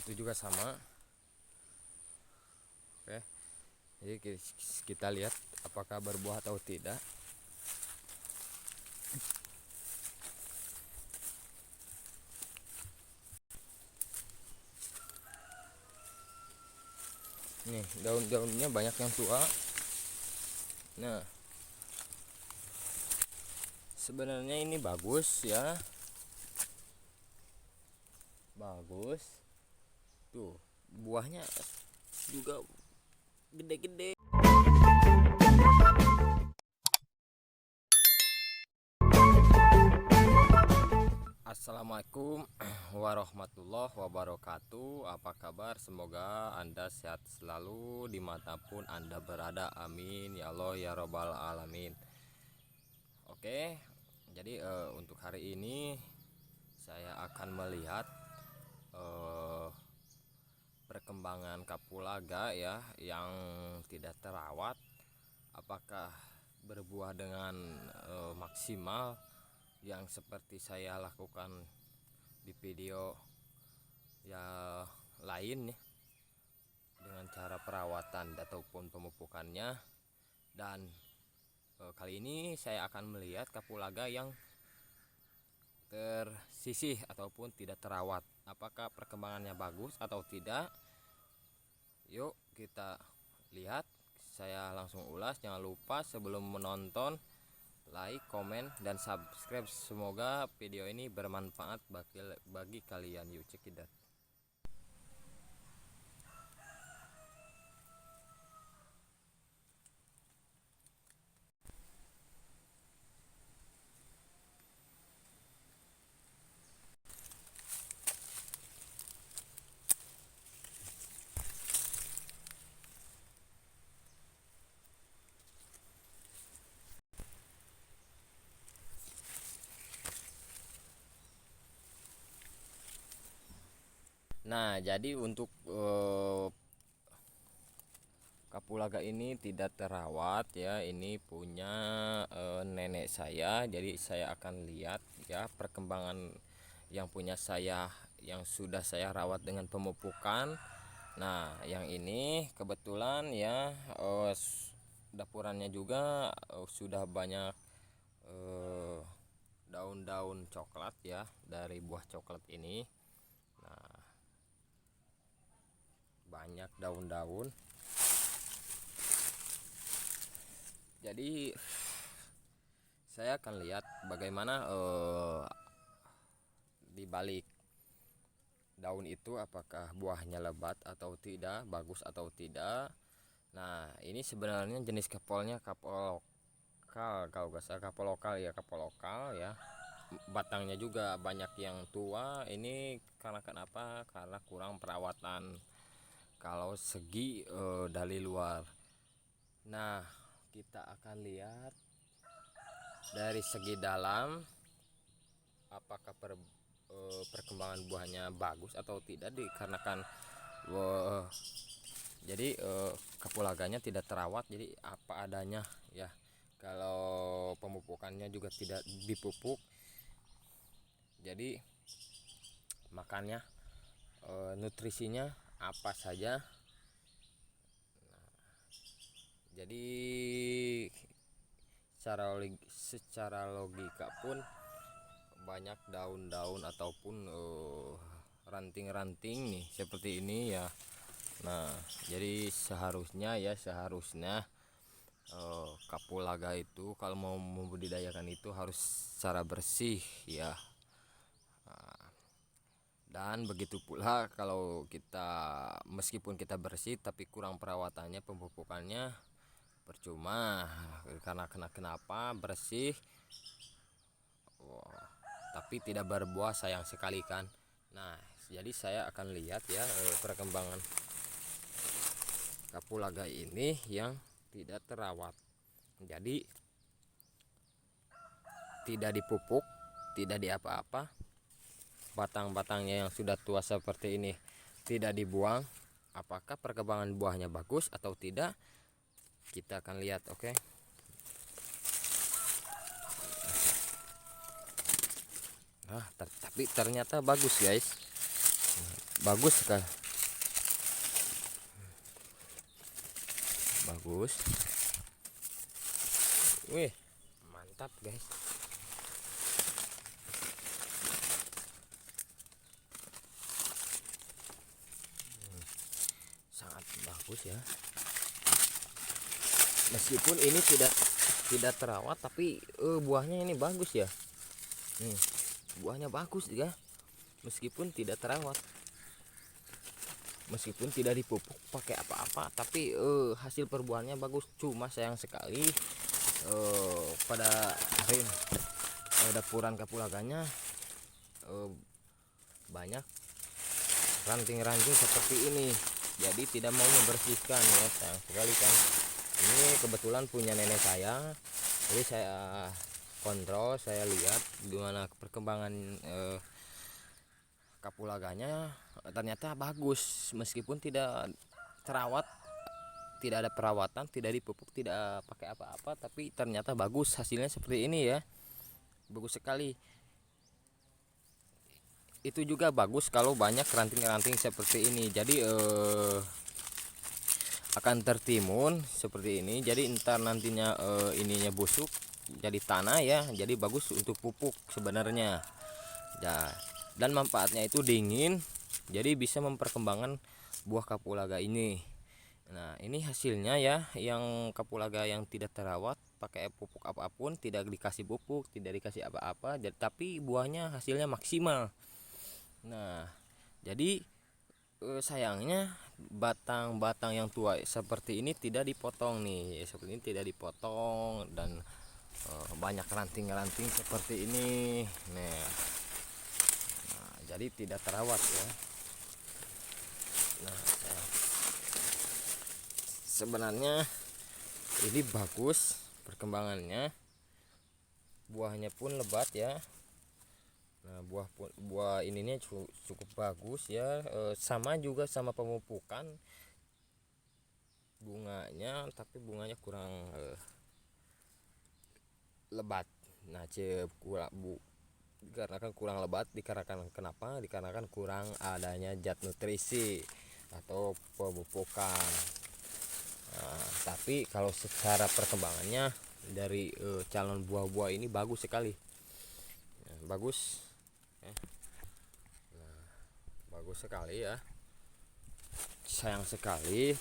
itu juga sama. Oke, jadi kita lihat apakah berbuah atau tidak. Nih, daun-daunnya banyak yang tua. Nah, sebenarnya ini bagus ya, bagus. Tuh, buahnya juga gede-gede. Assalamualaikum warahmatullahi wabarakatuh. Apa kabar? Semoga Anda sehat selalu dimanapun Anda berada. Amin ya Allah ya Robbal Alamin. Oke, jadi untuk hari ini saya akan melihat perkembangan kapulaga ya yang tidak terawat, apakah berbuah dengan maksimal yang seperti saya lakukan di video ya lain ya, dengan cara perawatan ataupun pemupukannya. Dan kali ini saya akan melihat kapulaga yang tersisih ataupun tidak terawat, apakah perkembangannya bagus atau tidak. Yuk kita lihat, saya langsung ulas. Jangan lupa sebelum menonton like, komen, dan subscribe. Semoga video ini bermanfaat bagi kalian. Yuk cekidot. Nah, jadi untuk kapulaga ini tidak terawat ya. Ini punya nenek saya. Jadi saya akan lihat ya perkembangan yang punya saya, yang sudah saya rawat dengan pemupukan. Nah, yang ini kebetulan ya dapurannya juga sudah banyak daun-daun coklat ya dari buah coklat ini. Nah, banyak daun-daun. Jadi saya akan lihat bagaimana di balik daun itu, apakah buahnya lebat atau tidak, bagus atau tidak. Nah, ini sebenarnya jenis kapolnya kapol lokal, kalau gak salah kapol lokal ya, kapol lokal ya. Batangnya juga banyak yang tua. Ini karena kenapa? Karena kurang perawatan kalau segi dari luar. Nah, kita akan lihat dari segi dalam, apakah perkembangan buahnya bagus atau tidak, dikarenakan jadi kapulaganya tidak terawat, jadi apa adanya ya. Kalau pemupukannya juga tidak dipupuk, jadi makannya nutrisinya apa saja. Jadi secara logika pun banyak daun-daun ataupun ranting-ranting nih seperti ini ya. Nah, jadi seharusnya kapulaga itu kalau mau membudidayakan itu harus secara bersih ya. Dan begitu pula kalau kita, meskipun kita bersih tapi kurang perawatannya, pemupukannya percuma. Karena kenapa bersih tapi tidak berbuah, sayang sekali kan. Nah, jadi saya akan lihat ya perkembangan kapulaga ini yang tidak terawat. Jadi tidak dipupuk, tidak diapa-apa, batang-batangnya yang sudah tua seperti ini tidak dibuang. Apakah perkembangan buahnya bagus atau tidak, kita akan lihat. Oke. Tapi ternyata bagus guys. bagus sekali, bagus. Wih, mantap guys. Sangat bagus ya. Meskipun ini tidak terawat, tapi buahnya ini bagus ya. Nih, buahnya bagus ya. Meskipun tidak terawat, meskipun tidak dipupuk pakai apa-apa, tapi hasil perbuahannya bagus. Cuma sayang sekali pada dapuran kapulaganya banyak ranting-ranting seperti ini, jadi tidak mau membersihkan ya, sayang sekali kan. Ini kebetulan punya nenek saya, jadi saya kontrol, saya lihat gimana perkembangan kapulaganya. Ternyata bagus meskipun tidak terawat, tidak ada perawatan, tidak dipupuk, tidak pakai apa-apa, tapi ternyata bagus hasilnya seperti ini ya. Bagus sekali. Itu juga bagus kalau banyak ranting-ranting seperti ini, jadi akan tertimbun seperti ini. Jadi ntar nantinya ininya busuk jadi tanah ya, jadi bagus untuk pupuk sebenarnya ya. Dan manfaatnya itu dingin, jadi bisa memperkembangkan buah kapulaga ini. Nah ini hasilnya ya, yang kapulaga yang tidak terawat pakai pupuk apapun, tidak dikasih pupuk, tidak dikasih apa-apa, tapi buahnya hasilnya maksimal. Nah jadi sayangnya batang-batang yang tua seperti ini tidak dipotong nih, seperti ini tidak dipotong, dan banyak ranting-ranting seperti ini. Nah, jadi tidak terawat ya. Nah sebenarnya ini bagus perkembangannya, buahnya pun lebat ya. Nah buah ininya cukup bagus ya, sama juga sama pemupukan bunganya, tapi bunganya kurang lebat. Nah dikarenakan kurang lebat, dikarenakan kenapa? Dikarenakan kurang adanya zat nutrisi atau pemupukan. Nah, tapi kalau secara perkembangannya dari calon buah-buah ini bagus sekali, bagus. Nah, bagus sekali ya. Sayang sekali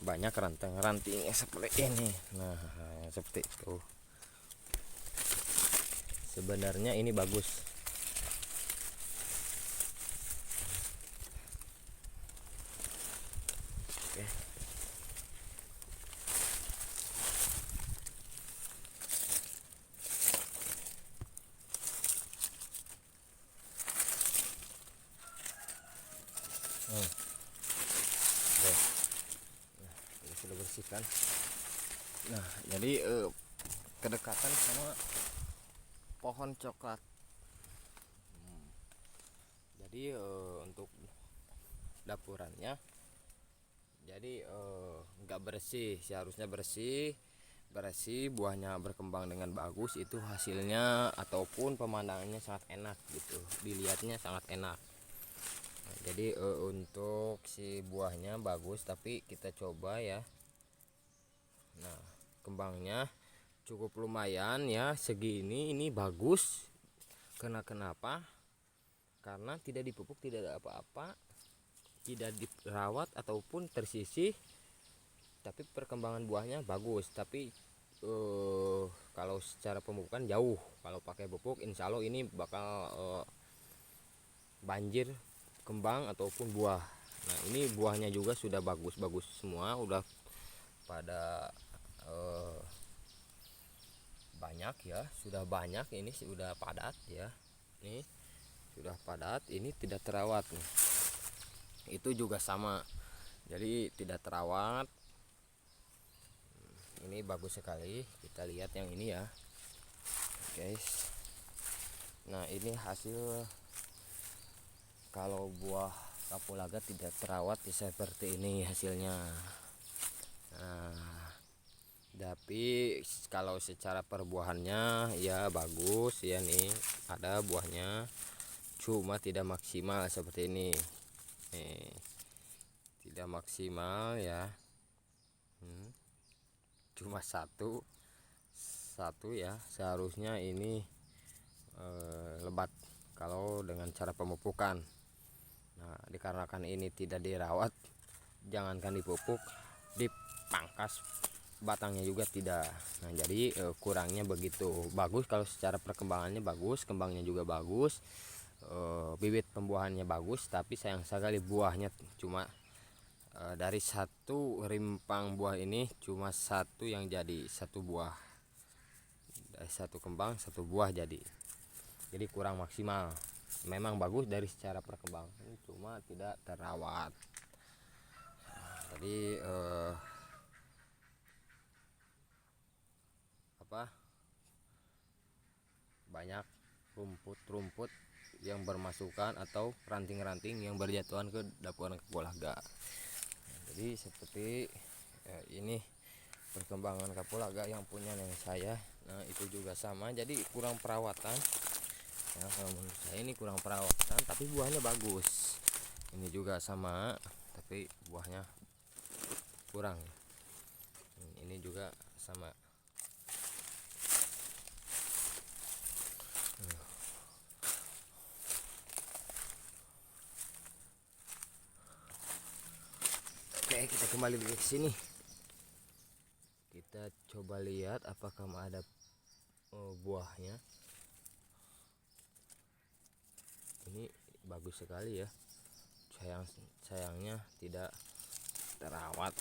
banyak ranting-ranting seperti ini. Nah seperti itu. Sebenarnya ini bagus. Oke. Oke. Nah, ini sudah bersihkan. Nah jadi kedekatan sama pohon coklat. Jadi untuk dapurannya, jadi nggak bersih, seharusnya bersih. Buahnya berkembang dengan bagus, itu hasilnya ataupun pemandangannya sangat enak gitu, dilihatnya sangat enak. Nah, jadi untuk si buahnya bagus, tapi kita coba ya. Nah kembangnya cukup lumayan ya, segini ini bagus. Kenapa? Karena tidak dipupuk, tidak ada apa-apa, tidak dirawat ataupun tersisih, tapi perkembangan buahnya bagus. Tapi kalau secara pemupukan jauh, kalau pakai pupuk insya Allah ini bakal banjir kembang ataupun buah. Nah ini buahnya juga sudah bagus-bagus semua, udah pada banyak ya, sudah banyak, ini sudah padat ya, ini sudah padat, ini tidak terawat nih. Itu juga sama, jadi tidak terawat. Ini bagus sekali, kita lihat yang ini ya guys. Nah ini hasil kalau buah kapulaga tidak terawat ya, seperti ini hasilnya. Nah tapi kalau secara perbuahannya ya bagus ya, nih ada buahnya. cuma tidak maksimal seperti ini. Nih, tidak maksimal ya. Cuma satu ya, seharusnya ini lebat kalau dengan cara pemupukan. Nah, dikarenakan ini tidak dirawat, jangankan dipupuk, dipangkas batangnya juga tidak. Nah, jadi kurangnya begitu. Bagus kalau secara perkembangannya bagus, kembangnya juga bagus, bibit pembuahannya bagus, tapi sayang sekali buahnya cuma dari satu rimpang buah ini cuma satu yang jadi, satu buah. Dari satu kembang satu buah jadi kurang maksimal. Memang bagus dari secara perkembangan, cuma tidak terawat. Jadi banyak rumput-rumput yang bermasukan atau ranting-ranting yang berjatuhan ke dapuran kapulaga. Jadi seperti ini perkembangan kapulaga yang punya nenek saya. Nah, itu juga sama, jadi kurang perawatan ya. Kalau menurut saya ini kurang perawatan, tapi buahnya bagus. Ini juga sama, tapi buahnya kurang. Ini juga sama. Oke, kita kembali ke sini. Kita coba lihat apakah ada buahnya. Ini bagus sekali ya. Sayangnya tidak terawat,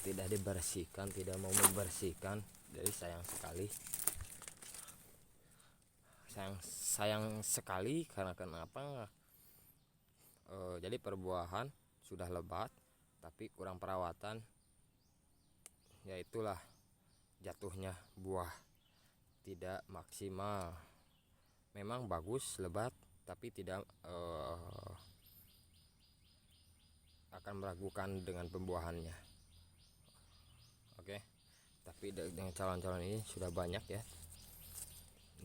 tidak dibersihkan, tidak mau membersihkan. Jadi sayang sekali. Sayang sekali karena kenapa? Jadi perbuahan sudah lebat tapi kurang perawatan, ya itulah jatuhnya buah tidak maksimal. Memang bagus lebat tapi tidak akan meragukan dengan pembuahannya. Oke, tapi dengan calon-calon ini sudah banyak ya.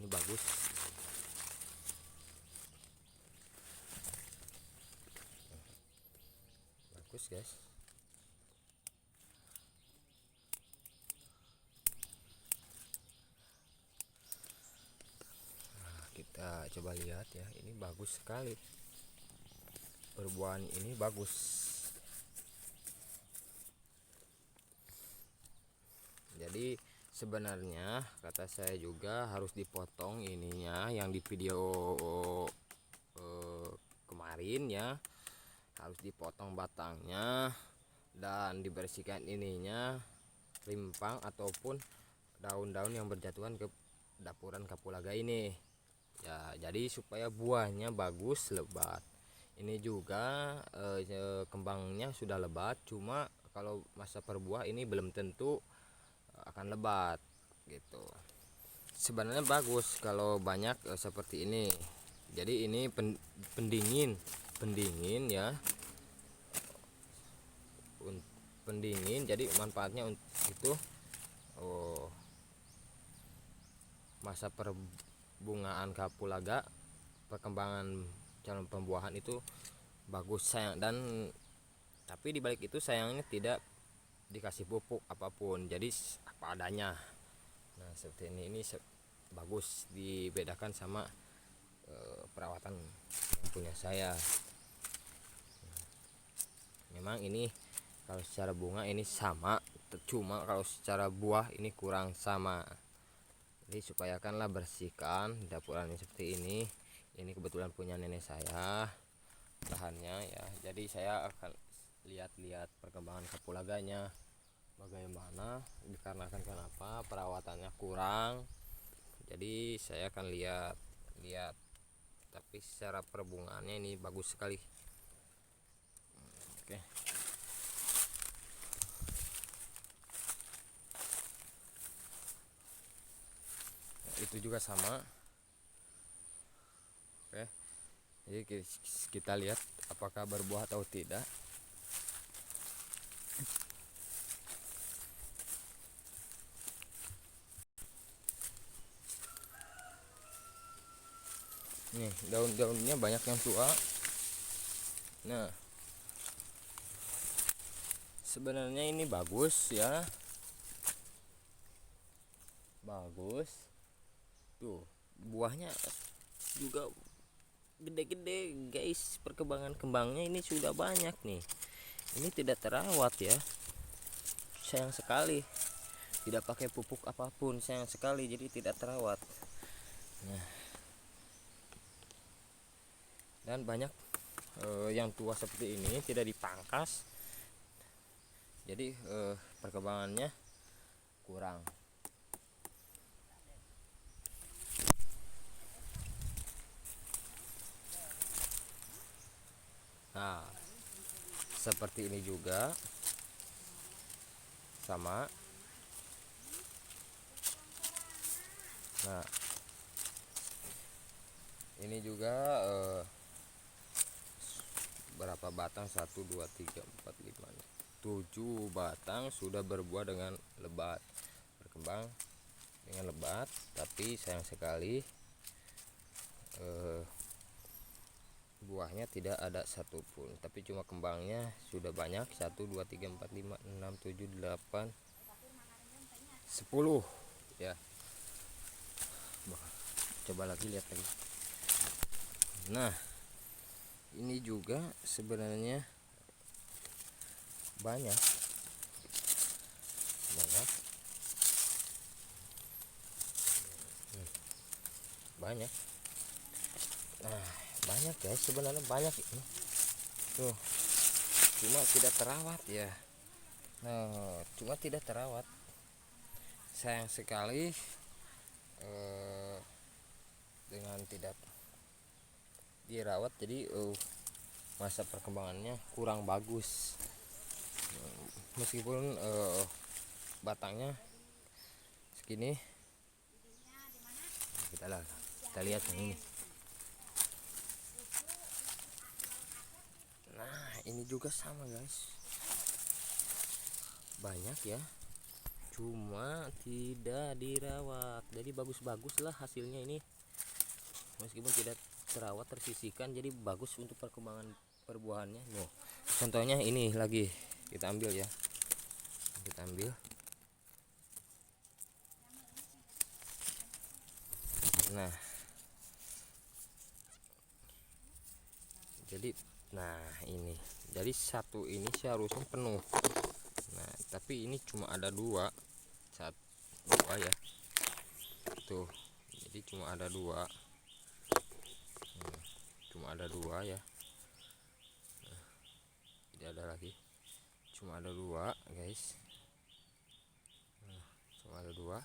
Ini bagus. Bagus guys. Nah, kita coba lihat ya, ini bagus sekali. Perbuahan ini bagus. Jadi sebenarnya kata saya juga harus dipotong ininya yang di video kemarin ya, harus dipotong batangnya dan dibersihkan ininya, rimpang ataupun daun-daun yang berjatuhan ke dapuran kapulaga ini ya. Jadi supaya buahnya bagus lebat. Ini juga kembangnya sudah lebat, cuma kalau masa perbuah ini belum tentu akan lebat gitu. Sebenarnya bagus kalau banyak seperti ini. Jadi ini pendingin ya, pendingin. Jadi manfaatnya itu masa perbungaan kapulaga, perkembangan calon pembuahan itu bagus sayang. Dan tapi dibalik itu sayangnya tidak dikasih pupuk apapun, jadi apa adanya. Nah, seperti ini bagus, dibedakan sama perawatan yang punya saya. Memang ini kalau secara bunga ini sama, cuma kalau secara buah ini kurang sama. Jadi supayakanlah bersihkan dapurannya seperti ini. Ini kebetulan punya nenek saya lahannya ya, jadi saya akan lihat-lihat perkembangan kapulaganya bagaimana, dikarenakan kenapa perawatannya kurang. Jadi saya akan lihat, tapi secara perbungaannya ini bagus sekali. Oke. Itu juga sama. Oke, jadi kita lihat apakah berbuah atau tidak. Nih daun-daunnya banyak yang tua. Nah sebenarnya ini bagus ya, bagus tuh, buahnya juga gede-gede guys. Perkembangan kembangnya ini sudah banyak nih. Ini tidak terawat ya, sayang sekali. Tidak pakai pupuk apapun, sayang sekali, jadi tidak terawat. Nah, dan banyak yang tua seperti ini tidak dipangkas, jadi perkembangannya kurang. Nah seperti ini juga sama. Nah ini juga berapa batang, 1 2 3 4 5 7 batang sudah berbuah dengan lebat, berkembang dengan lebat. Tapi sayang sekali buahnya tidak ada satupun, tapi cuma kembangnya sudah banyak. 1 2 3 4 5 6 7 8 10 ya. Coba lagi, lihat lagi. Nah ini juga sebenarnya banyak banyak. Nah banyak guys, sebenarnya banyak ini tuh, cuma tidak terawat ya. Nah cuma tidak terawat, sayang sekali dengan tidak dirawat, jadi masa perkembangannya kurang bagus. Meskipun batangnya segini, kita lihat yang ini. Nah ini juga sama guys, banyak ya, cuma tidak dirawat, jadi bagus-bagus lah hasilnya ini. Meskipun tidak terawat, tersisihkan, jadi bagus untuk perkembangan perbuahannya. Loh, contohnya ini lagi kita ambil ya, kita ambil. Nah jadi ini jadi satu ini seharusnya penuh. Nah tapi ini cuma ada dua ya tuh, jadi cuma ada dua. Cuma ada dua ya. Nah, tidak ada lagi, cuma ada dua guys. Nah, cuma ada dua,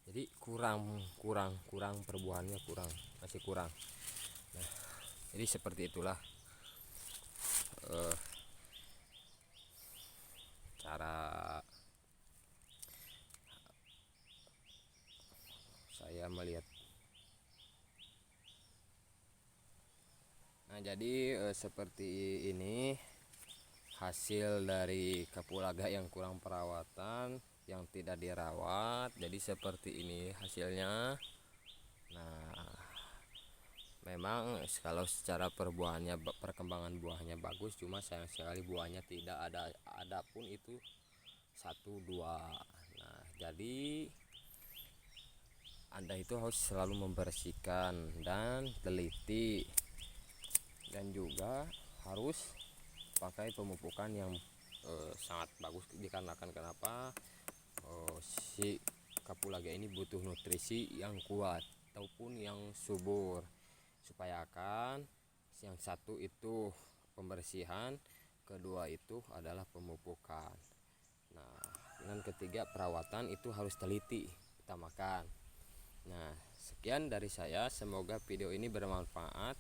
jadi kurang perbuahannya, masih kurang. Nah jadi seperti itulah cara saya melihat. Nah jadi seperti ini hasil dari kapulaga yang kurang perawatan, yang tidak dirawat, jadi seperti ini hasilnya. Nah memang kalau secara perbuahannya, perkembangan buahnya bagus, cuma sayang sekali buahnya tidak ada pun itu 1 2. Nah jadi Anda itu harus selalu membersihkan dan teliti, dan juga harus pakai pemupukan yang sangat bagus, dikarenakan kenapa si kapulaga ini butuh nutrisi yang kuat ataupun yang subur, supaya akan yang satu itu pembersihan, kedua itu adalah pemupukan. Nah dan ketiga perawatan itu harus teliti, utamakan. Nah sekian dari saya, semoga video ini bermanfaat.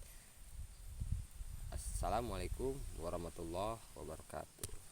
Assalamualaikum warahmatullahi wabarakatuh.